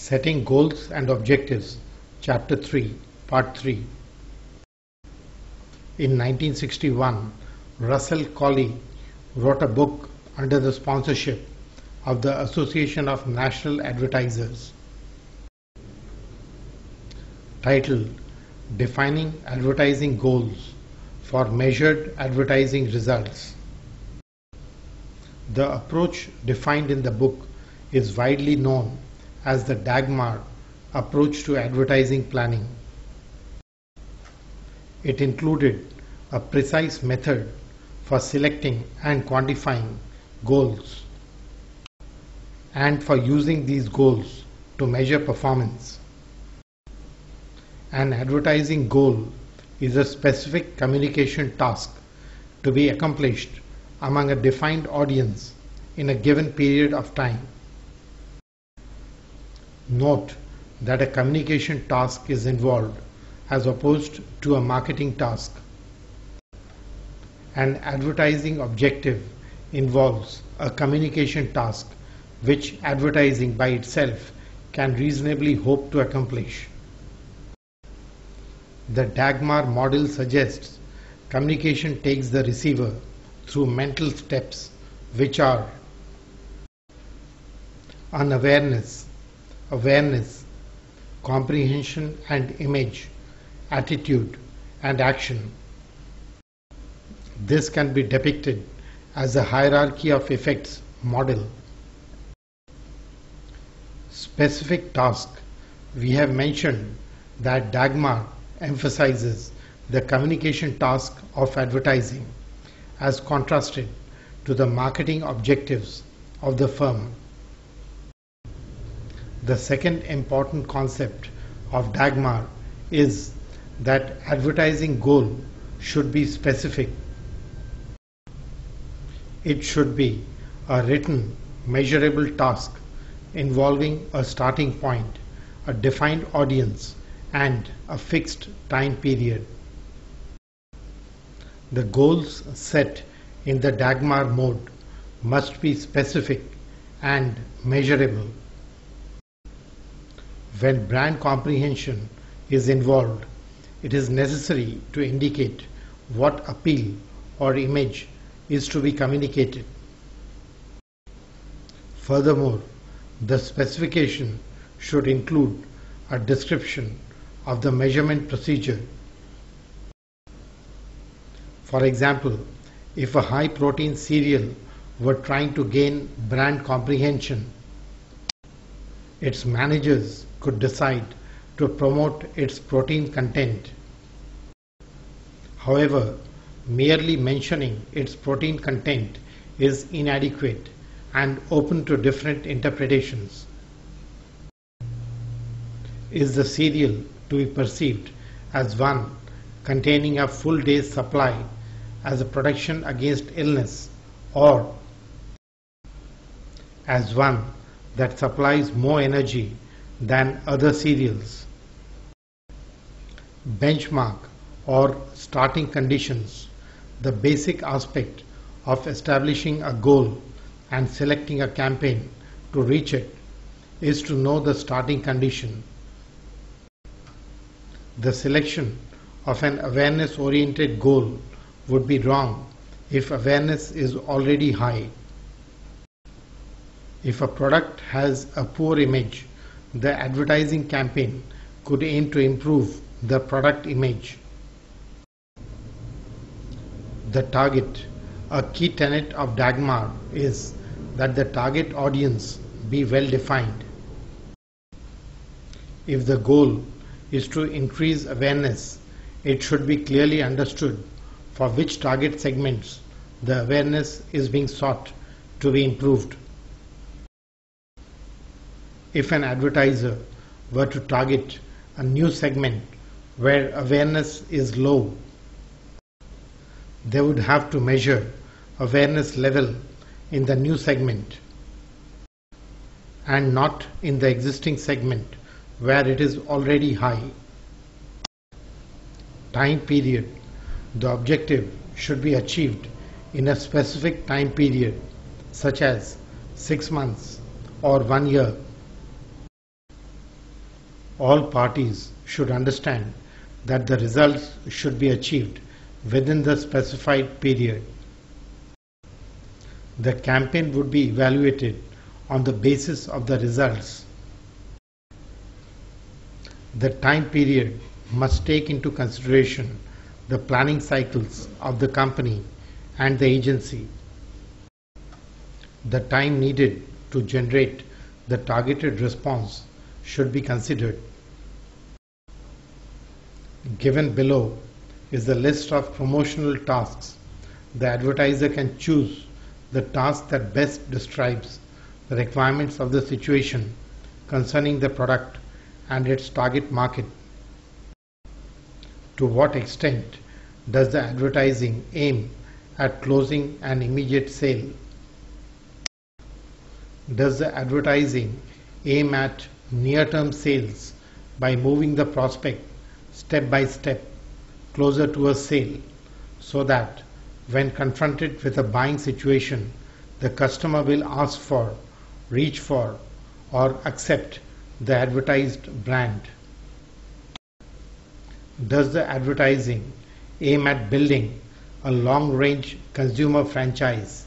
Setting Goals and Objectives, Chapter 3, Part 3. In 1961, Russell Colley wrote a book under the sponsorship of the Association of National Advertisers, titled Defining Advertising Goals for Measured Advertising Results. The approach defined in the book is widely known as the Dagmar approach to advertising planning. It included a precise method for selecting and quantifying goals and for using these goals to measure performance. An advertising goal is a specific communication task to be accomplished among a defined audience in a given period of time. Note that a communication task is involved as opposed to a marketing task. An advertising objective involves a communication task which advertising by itself can reasonably hope to accomplish. The Dagmar model suggests communication takes the receiver through mental steps which are unawareness, awareness, comprehension and image, attitude and action. This can be depicted as a hierarchy of effects model. Specific task. We have mentioned that Dagmar emphasizes the communication task of advertising as contrasted to the marketing objectives of the firm. The second important concept of Dagmar is that advertising goal should be specific. It should be a written, measurable task involving a starting point, a defined audience, and a fixed time period. The goals set in the Dagmar mode must be specific and measurable. When brand comprehension is involved, it is necessary to indicate what appeal or image is to be communicated. Furthermore, the specification should include a description of the measurement procedure. For example, if a high protein cereal were trying to gain brand comprehension, its managers could decide to promote its protein content. However, merely mentioning its protein content is inadequate and open to different interpretations. Is the cereal to be perceived as one containing a full day's supply as a protection against illness, or as one that supplies more energy than other cereals? Benchmark or starting conditions. The basic aspect of establishing a goal and selecting a campaign to reach it is to know the starting condition. The selection of an awareness-oriented goal would be wrong if awareness is already high. If a product has a poor image, the advertising campaign could aim to improve the product image. The target. A key tenet of Dagmar is that the target audience be well defined. If the goal is to increase awareness, it should be clearly understood for which target segments the awareness is being sought to be improved. If an advertiser were to target a new segment where awareness is low, they would have to measure awareness level in the new segment and not in the existing segment where it is already high. Time period. The objective should be achieved in a specific time period, such as 6 months or 1 year. All parties should understand that the results should be achieved within the specified period. The campaign would be evaluated on the basis of the results. The time period must take into consideration the planning cycles of the company and the agency. The time needed to generate the targeted response should be considered. Given below is the list of promotional tasks. The advertiser can choose the task that best describes the requirements of the situation concerning the product and its target market. To what extent does the advertising aim at closing an immediate sale? Does the advertising aim at near-term sales by moving the prospect step by step closer to a sale, so that when confronted with a buying situation, the customer will ask for, reach for, or accept the advertised brand? Does the advertising aim at building a long-range consumer franchise